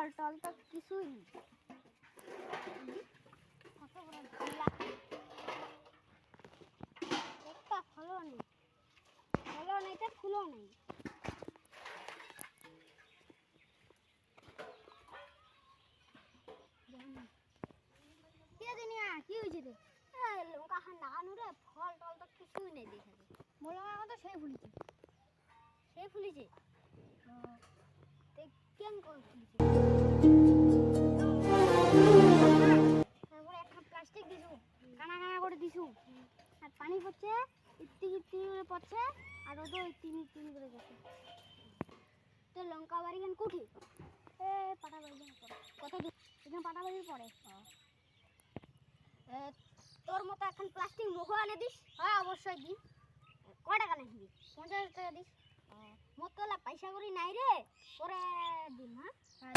ফল টল তো কিছুই নেই। কত বড় ঝামেলা, একটা ফলও নেই, ফলও নেই তো ফুলও নেই। কি হয়েছে রে? লঙ্কা খান লাগানো রে, ফল টল তো কিছুই নেই দেখে। মোলা তো সেই ফুলিছে, সেই ফুলিছে। কেন করে ফুলিছে? তারপরে একটা প্লাস্টিক দিছু, কানা কানা করে দিছু, আর পানি পড়ছে, ইত্তি ইত্তি করে পড়ছে, আর ওদের ইত্তি ইত্তি করে যাচ্ছে। তো লঙ্কা বাড়ি কেন কুঠি এ পাটা বাড়ি কত দূর এখানে পাটা বাড়ির পরে। তোর মতো এখন প্লাস্টিক মুখ আনে দিস? হ্যাঁ অবশ্যই দিই। কয় টাকা নাকি? 50 টাকা দিস। মোর তো পয়সা করি নাই রে, পরে দিন। হ্যাঁ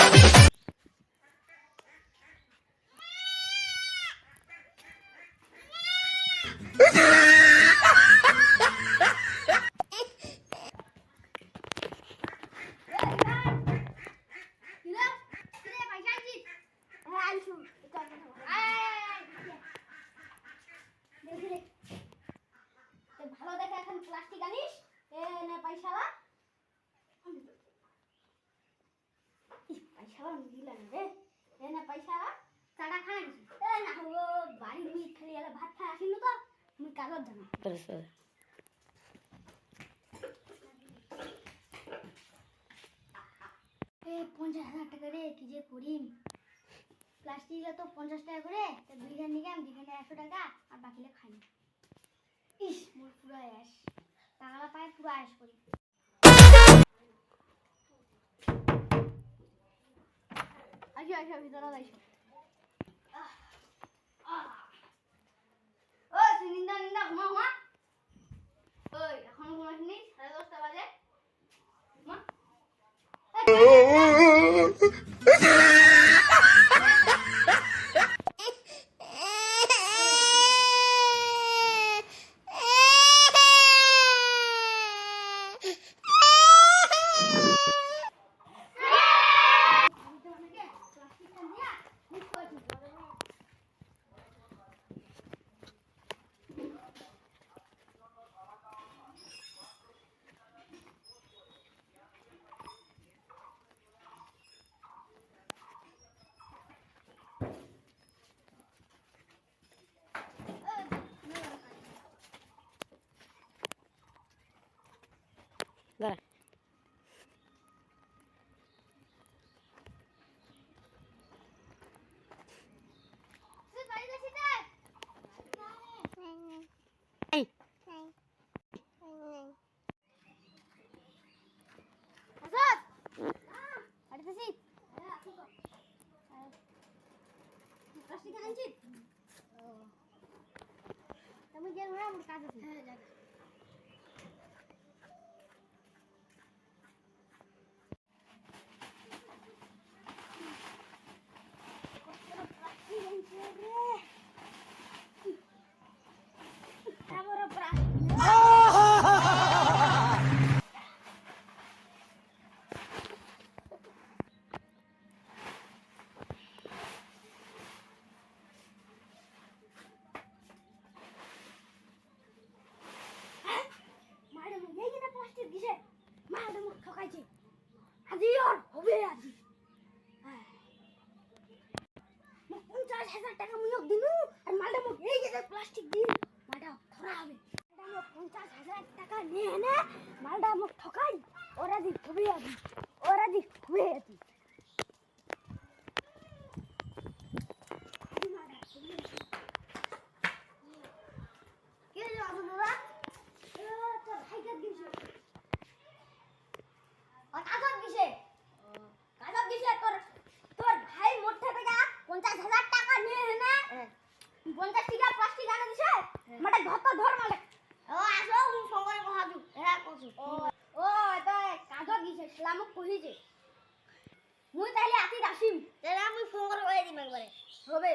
ভালো দেখে এখন প্লাস্টিক আনিস, পয়সা পয়সা দিলাম রে, পয়সা চাটা খাই না বাড়ি খালি ভাত খাই আসিনি তো তুমি কাগজ জানো। 50,000 টাকা রে, কি যে করি। প্লাস্টিকে তো 50 টাকা করে, দুইখান নিলাম, দুইখানে 100 টাকা, আর বাকিলে খাই না। ইস মোর পুরো অ্যাশ, টাকাটা পাই পুরো অ্যাশ করি। আসি ভিতরে যাইছো। ওই তুই নিন্দা ঘুমা। ওই এখন ঘুমাসনি, 10:30 বাজে। দাঁড়া তুমি যে ঘোরা আমার কাজ আছে। হ্যাঁ জায়গা টাকা মুখ দিনু আর মালটা মুখ এই যে প্লাস্টিক দিন মালটা ধরা হবে। 50,000 টাকা নিয়ে এনে মালটা মুখ ঠকাই ওরা দি খুবই আদি কে যে আসুন ওরা তো ভাইকে দিছে আর কাগজ দিছে তোর ভাই মোটে টাকা 50,000 টাকা নিয়ে এনে 50 টাকা প্লাস্টিক আনে দিছে মাটা ধর মালে ও আসো আমি সঙ্গে কহাজু এরা কইছি ও তো কাগজ দিছে ইসলামক কইছে মুই তাইলে আতি দাসিম এরা আমি সঙ্গে কই দিম একবারে হবে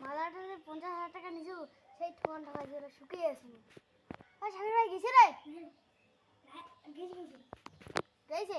মালাটারে 50,000 টাকা নিছু সেই 50 টাকা দিয়ে শুকিয়ে আছে সাবির ভাই গেছে রে গেছে